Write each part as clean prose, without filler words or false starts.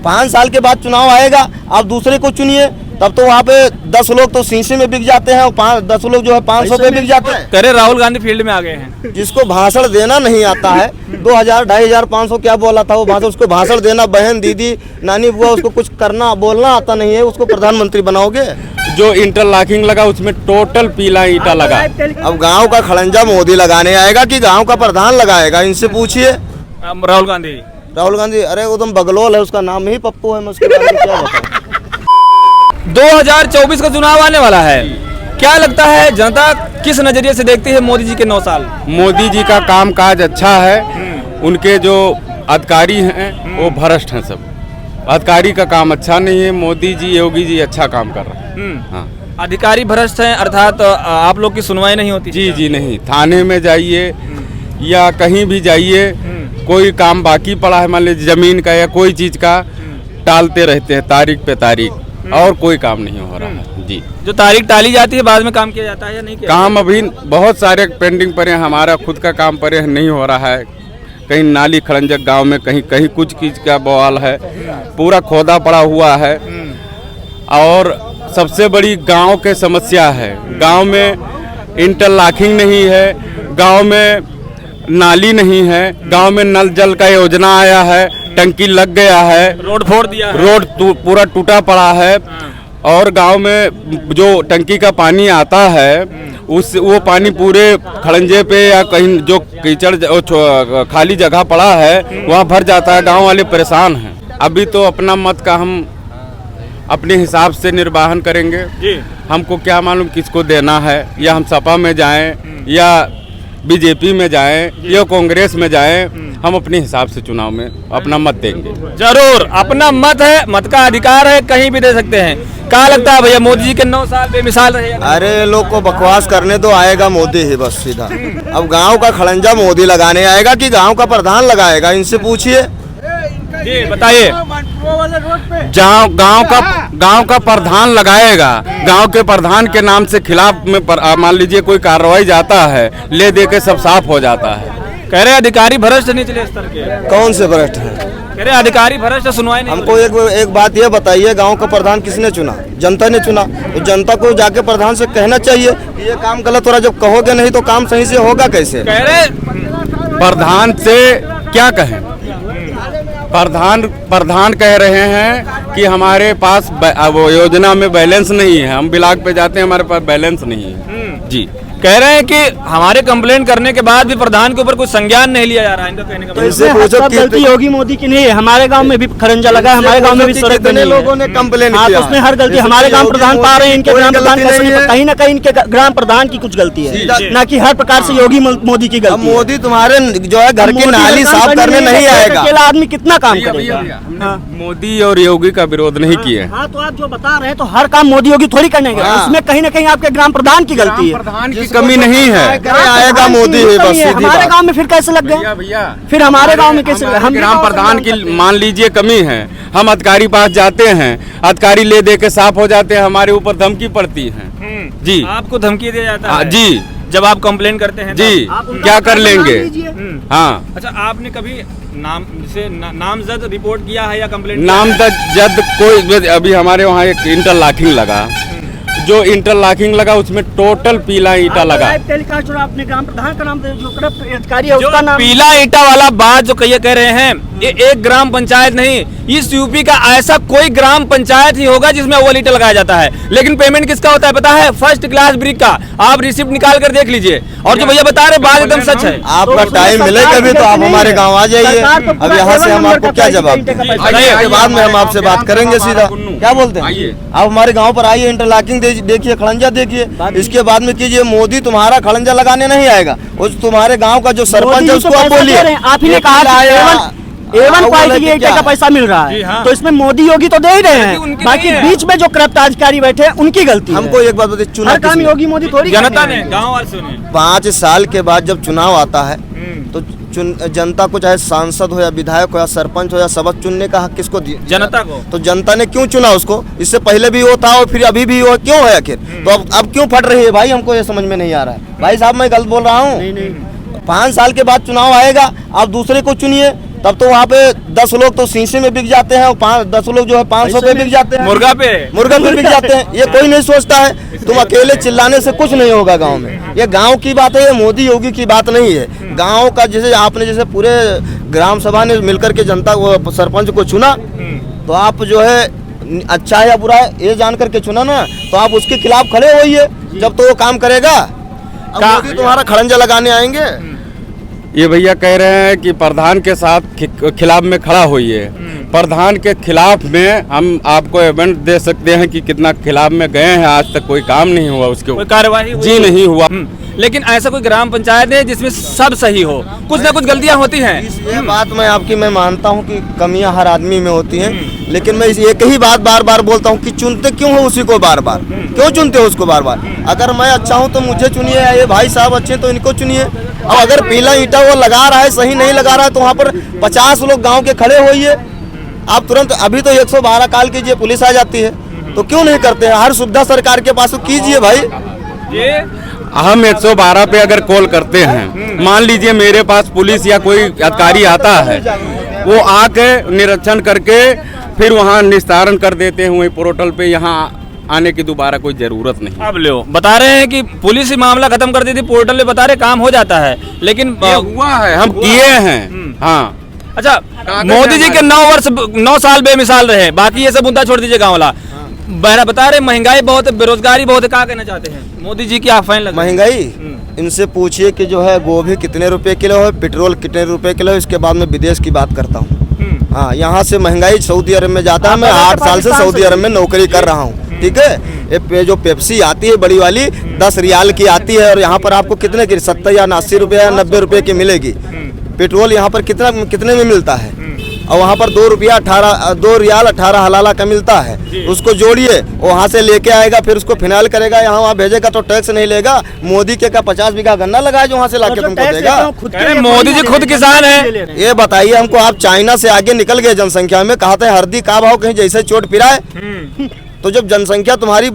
5 साल के बाद चुनाव आएगा, आप दूसरे को चुनिए, तब तो वहाँ पे 10 लोग तो शीशे में बिक जाते हैं और 10 लोग जो है 500 पे बिक जाते हैं। करे राहुल गांधी फील्ड में आ गए हैं। जिसको भाषण देना नहीं आता है, 2000, 2500, 500 क्या बोला था वो भाषण, उसको भाषण देना, बहन दीदी नानी बुआ, उसको कुछ करना बोलना आता नहीं है, उसको प्रधानमंत्री बनाओगे? जो इंटरलॉकिंग लगा उसमें टोटल पीला ईंटा लगा। अब गांव का खड़ंजा मोदी लगाने आएगा कि गांव का प्रधान लगाएगा? इनसे पूछिए। राहुल गांधी अरे वो तुम बगलोल है, उसका नाम ही पप्पू है, मैं उसके बारे में क्या बताऊं। 2024 का चुनाव आने वाला है, क्या लगता है जनता किस नजरिए से देखती है मोदी जी के 9 साल? मोदी जी का काम काज अच्छा है, उनके जो अधिकारी हैं वो भ्रष्ट हैं सब। अधिकारी का काम अच्छा नहीं है, मोदी जी योगी जी अच्छा काम कर रहे हैं। हाँ। अधिकारी भ्रष्ट हैं अर्थात आप लोग की सुनवाई नहीं होती? जी नहीं, थाने में जाइए या कहीं भी जाइए, कोई काम बाकी पड़ा है मान लीजिए जमीन का या कोई चीज का, टालते रहते हैं तारीख पे तारीख, और कोई काम नहीं हो रहा है। जी, जो तारीख टाली जाती है बाद में काम किया जाता है या नहीं किया? काम अभी बहुत सारे पेंडिंग पड़े हैं, हमारा खुद का काम पड़े नहीं हो रहा है। कहीं नाली खड़ंजक गांव में कहीं कुछ चीज का बवाल है, पूरा खोदा पड़ा हुआ है। और सबसे बड़ी गांव के समस्या है, गांव में इंटरलॉकिंग नहीं है, गांव में नाली नहीं है, गांव में नल जल का योजना आया है, टंकी लग गया है, रोड फोड़ दिया है, रोड पूरा टूटा पड़ा है। और गांव में जो टंकी का पानी आता है वो पानी पूरे खड़ंजे पे या कहीं जो कीचड़ खाली जगह पड़ा है वहाँ भर जाता है, गांव वाले परेशान हैं। अभी तो अपना मत का हम अपने हिसाब से निर्वाहन करेंगे जी। हमको क्या मालूम किसको देना है, या हम सपा में जाएं या बीजेपी में जाएं या कांग्रेस में जाएं, हम अपने हिसाब से चुनाव में अपना मत देंगे। जरूर, अपना मत है, मत का अधिकार है, कहीं भी दे सकते हैं। क्या लगता है भैया मोदी जी के 9 साल बेमिसाल रहे? अरे लोग को बकवास करने तो आएगा मोदी ही बस सीधा। अब गांव का खड़ंजा मोदी लगाने आएगा कि गांव का प्रधान लगाएगा? इनसे पूछिए। जी बताइए। जहाँ गांव का प्रधान लगाएगा, गांव के प्रधान के नाम से खिलाफ में मान लीजिए कोई कार्रवाई जाता है, ले दे के सब साफ हो जाता है। कह रहे अधिकारी भ्रष्ट निचले स्तर के। कौन से भ्रष्ट हैं? कह रहे अधिकारी भ्रष्ट, सुनवाई नहीं। हमको एक बात ये बताइए, गांव का प्रधान किसने चुना? जनता ने चुना। तो जनता को जाके प्रधान से कहना चाहिए ये काम गलत हो रहा। जब कहोगे नहीं तो काम सही से होगा कैसे? कह रहे प्रधान से क्या कहें? प्रधान कह रहे हैं कि हमारे पास वो योजना में बैलेंस नहीं है, हम ब्लॉक पे जाते हैं हमारे पास बैलेंस नहीं है। जी, कह रहे हैं कि हमारे कंप्लेंट करने के बाद भी प्रधान के ऊपर कोई संज्ञान नहीं लिया जा रहा है। इनका कहने का मतलब गलती योगी मोदी की नहीं है, हमारे गांव में भी खड़ंजा लगा है, हमारे गांव में भी सड़क बनी है। लोगों ने कंप्लेन किया, उसमें हर गलती हमारे ग्राम प्रधान पा रहे हैं, इनके ग्राम प्रधान कहीं ना कहीं इनके ग्राम प्रधान की कुछ गलती है, ना कि हर प्रकार से योगी मोदी की गलती। मोदी तुम्हारे जो है घर की नाली साफ करने नहीं आएगा। अकेला आदमी कितना काम करेगा? मोदी और योगी का विरोध नहीं किए। हाँ, तो आप जो बता रहे हैं तो हर काम मोदी योगी थोड़ी करने के, उसमें कहीं ना कहीं आपके ग्राम प्रधान की गलती है। प्रधान की कमी नहीं है, आएगा मोदी ही बस। हमारे गांव में फिर कैसे लग गया भैया? फिर हमारे गांव में कैसे? हम ग्राम प्रधान की मान लीजिए कमी है, हम अधिकारी पास जाते हैं, अधिकारी ले दे के साफ हो जाते हैं, हमारे ऊपर धमकी पड़ती है। जी, आपको धमकी दिया जाता है? जी, जब आप कंप्लेन करते हैं जी, क्या कर लेंगे? हाँ। अच्छा, आपने कभी नामजद रिपोर्ट किया है या कंप्लेंट? नामजद कोई, अभी हमारे वहाँ एक इंटरलॉकिंग लगा, जो इंटरलॉकिंग लगा उसमें टोटल पीला ईंटा लगा। टेलीकास्ट अपने ग्राम प्रधान का नाम, जो अधिकारी है उसका नाम। पीला ईंटा वाला बात जो कह रहे हैं, ये एक ग्राम पंचायत नहीं, इस यूपी का ऐसा कोई ग्राम पंचायत ही होगा जिसमें वो ईंटा लगाया जाता है। लेकिन पेमेंट किसका होता है पता है? फर्स्ट क्लास ब्रिक का। आप रिसिप्ट निकाल कर देख लीजिए। और जो भैया बता रहे बात एकदम सच है। आपका टाइम मिले कभी तो आप हमारे गाँव आ जाइए। अब यहाँ से हम आपको क्या जवाब दें? बाद में हम आपसे बात करेंगे सीधा। क्या बोलते हैं? आप हमारे गाँव पर आइए, इंटरलॉकिंग देखिए, खड़ंजा देखिए, इसके बाद में कीजिए। मोदी तुम्हारा खड़ंजा लगाने नहीं आएगा, उस तुम्हारे गांव का जो सरपंच है उसको आप बोलिए। आप ही ने कहा A1 क्वालिटी के ईंटे का पैसा मिल रहा है, तो इसमें मोदी योगी तो दे ही रहे हैं, बाकी बीच में जो करप्ट अधिकारी बैठे हैं उनकी गलती है। हमको एक बात बताइए, चुनाव काम योगी मोदी थोड़ी जनता ने, गाँव वाले ने। 5 साल के बाद जब चुनाव आता है तो जनता को, चाहे सांसद हो या विधायक हो या सरपंच हो या सबक चुनने का हक किसको दिया? जनता को। तो जनता ने क्यों चुना उसको? इससे पहले भी वो था और फिर अभी भी वो क्यों है आखिर? तो अब क्यों फट रही है भाई? हमको ये समझ में नहीं आ रहा है। भाई साहब, मैं गलत बोल रहा हूँ? 5 साल के बाद चुनाव आएगा, आप दूसरे को चुनिए, तब तो वहाँ पे 10 लोग तो शीशे में बिक जाते हैं और 10 लोग जो है 500 पे बिक जाते हैं, मुर्गा पे बिक जाते हैं। ये कोई नहीं सोचता है। तुम अकेले चिल्लाने से कुछ नहीं होगा गांव में। ये गांव की बात है, ये मोदी योगी की बात नहीं है। गांव का जैसे पूरे ग्राम सभा ने मिलकर के जनता को, सरपंच को चुना, तो आप जो है अच्छा है या बुरा है ये जान करके चुना ना, तो आप उसके खिलाफ खड़े होइए जब तो वो काम करेगा। अब मोदी तुम्हारा खड़ंजा लगाने आएंगे। ये भैया कह रहे हैं कि प्रधान के साथ खिलाफ में खड़ा होइए। प्रधान के खिलाफ में हम आपको इवेंट दे सकते हैं कि कितना खिलाफ में गए हैं, आज तक कोई काम नहीं हुआ, उसके कोई कार्रवाई जी नहीं हुआ। लेकिन ऐसा कोई ग्राम पंचायत है जिसमें सब सही हो, कुछ ना कुछ गलतियां होती हैं। ये बात मैं मानता हूँ कि कमियां हर आदमी में होती हैं, लेकिन मैं एक ही बात बार बार बोलता हूँ कि चुनते क्यों हो उसी को बार बार, क्यों चुनते हो उसको बार बार? अगर मैं अच्छा हूँ तो मुझे चुनिए, या ये भाई साहब अच्छे तो इनको चुनिए। और अगर पीला ईंटा वो लगा रहा है, सही नहीं लगा रहा है, तो वहाँ पर 50 लोग गाँव के खड़े होइए। आप तुरंत, अभी तो 112 कॉल कीजिए, पुलिस आ जाती है, तो क्यों नहीं करते हैं? हर सुविधा सरकार के पास कीजिए भाई। हम 112 पे अगर कॉल करते हैं, मान लीजिए मेरे पास पुलिस या कोई अधिकारी आता है, वो आके निरीक्षण करके फिर वहाँ निस्तारण कर देते हैं वही पोर्टल पे, यहाँ आने की दोबारा कोई जरूरत नहीं। अब लो बता रहे हैं कि पुलिस ही मामला खत्म कर देती, पोर्टल पे बता रहे काम हो जाता है, लेकिन हुआ है, हम किए हैं। हाँ, अच्छा, मोदी जी के 9 साल बेमिसाल रहे, बाकी ये सब मुद्दा छोड़ दीजिए गाँव वाला। बता रहे महंगाई बहुत है, बेरोजगारी बहुत है, क्या कहना चाहते हैं? मोदी जी की आफाइन लग महंगाई इनसे पूछिए कि जो है गोभी कितने रुपए किलो है, पेट्रोल कितने रुपए किलो है, इसके बाद मैं विदेश की बात करता हूँ। हाँ, यहाँ से महंगाई सऊदी अरब में जाता है। मैं 8 साल से सऊदी अरब में नौकरी कर रहा हूँ, ठीक है। ये जो पेप्सी आती है बड़ी वाली 10 रियाल की आती है, और यहाँ पर आपको कितने की 70 या 80 रुपये या 90 रुपये की मिलेगी। पेट्रोल यहाँ पर कितने में मिलता है, और वहाँ पर 2 रियाल 18 हलाला का मिलता है। उसको जोड़िए, वहाँ से लेके आएगा, फिर उसको फिनाइल करेगा, यहाँ वहाँ भेजेगा, तो टैक्स नहीं लेगा। मोदी के का 50 बीघा गन्ना लगाए जो वहाँ से लाके तुमको देगा। मोदी जी खुद किसान है। ये बताइए हमको, आप चाइना से आगे निकल गए जनसंख्या में, कहते हैं हरदी का भाव कहीं जैसे चोट पिराए। तो जब जनसंख्या तुम्हारी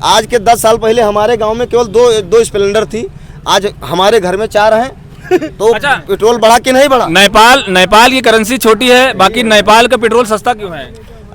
आज के 10 साल पहले हमारे गाँव में केवल 2 स्प्लेंडर थी, आज हमारे घर में 4 हैं। तो अच्छा, पेट्रोल बढ़ा कि नहीं बढ़ा? नेपाल की करेंसी छोटी है, बाकी नेपाल का पेट्रोल सस्ता क्यों है?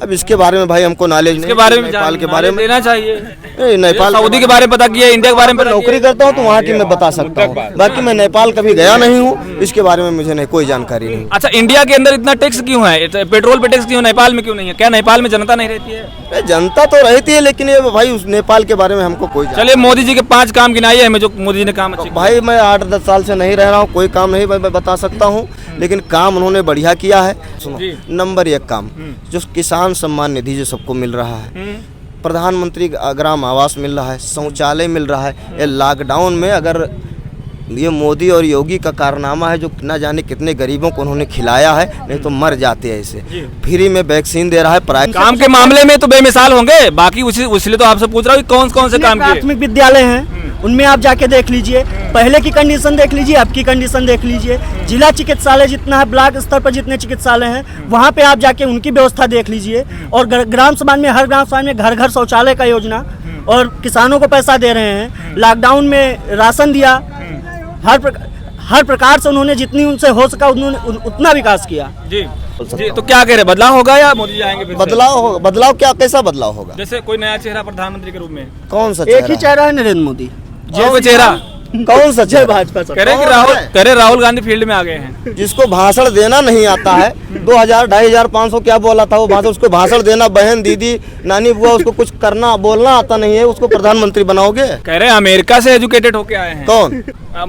अब इसके बारे में भाई हमको नॉलेज नहीं, इसके बारे में नेपाल के बारे में देना चाहिए। नेपाल, सऊदी के बारे में पता किया, इंडिया के बारे में नौकरी करता हूँ तो वहाँ की मैं बता सकता हूँ, बाकी मैं नेपाल कभी गया नहीं हूँ, इसके बारे में मुझे कोई जानकारी नहीं। अच्छा, इंडिया के अंदर इतना टैक्स क्यों है, पेट्रोल पे टैक्स क्यों, नेपाल में क्यों नहीं है? क्या नेपाल में जनता नहीं रहती है? जनता तो रहती है, लेकिन ये भाई उस नेपाल के बारे में हमको कोई। चलिए, मोदी जी के 5 काम गिनाइए हमें जो मोदी जी ने काम अच्छे। भाई मैं 8-10 साल से नहीं रह रहा हूँ, कोई काम नहीं मैं बता सकता हूँ, लेकिन काम उन्होंने बढ़िया किया है। सुनो, नंबर 1 काम जो किसान सम्मान निधि जो सबको मिल रहा है, प्रधानमंत्री ग्राम आवास मिल रहा है, शौचालय मिल रहा है। ये लॉकडाउन में अगर ये मोदी और योगी का कारनामा है, जो न जाने कितने गरीबों को उन्होंने खिलाया है, नहीं तो मर जाते हैं ऐसे। फ्री में वैक्सीन दे रहा है। काम के मामले में तो बेमिसाल होंगे, बाकी इसलिए तो आपसे पूछ रहा हूँ कौन से काम किए। प्राथमिक विद्यालय हैं, उनमें आप जाके देख लीजिए, पहले की कंडीशन देख लीजिए, अब की कंडीशन देख लीजिए। जिला चिकित्सालय जितना है, ब्लॉक स्तर पर जितने चिकित्सालय हैं, वहाँ पे आप जाके उनकी व्यवस्था देख लीजिए। और ग्राम सभा में, हर ग्राम सभा में घर शौचालय का योजना, और किसानों को पैसा दे रहे हैं। लॉकडाउन में राशन दिया, हर प्रकार से उन्होंने जितनी उनसे हो सका उन्होंने उतना विकास किया। जी, तो क्या कह रहे, बदलाव होगा या मोदी जी आएंगे? बदलाव क्या, कैसा बदलाव होगा? जैसे कोई नया चेहरा प्रधानमंत्री के रूप में? कौन सा? एक ही चेहरा है, नरेंद्र मोदी। जो चेहरा कौन सा? जय भाजपा। कह रहे राहुल गांधी फील्ड में आ गए हैं। जिसको भाषण देना नहीं आता है, 2000, 2500 क्या बोला था वो भाषण, उसको भाषण देना, बहन दीदी नानी बुआ, उसको कुछ करना बोलना आता नहीं है, उसको प्रधानमंत्री बनाओगे? कह रहे अमेरिका से एजुकेटेड होके आए हैं। कौन?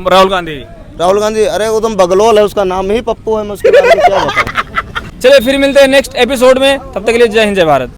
राहुल गांधी। अरे वो तुम बगलोल है, उसका नाम ही पप्पू है, मैं उसके बारे में क्या बताऊं। चलिए, फिर मिलते हैं नेक्स्ट एपिसोड में, तब तक के लिए जय हिंद, जय भारत।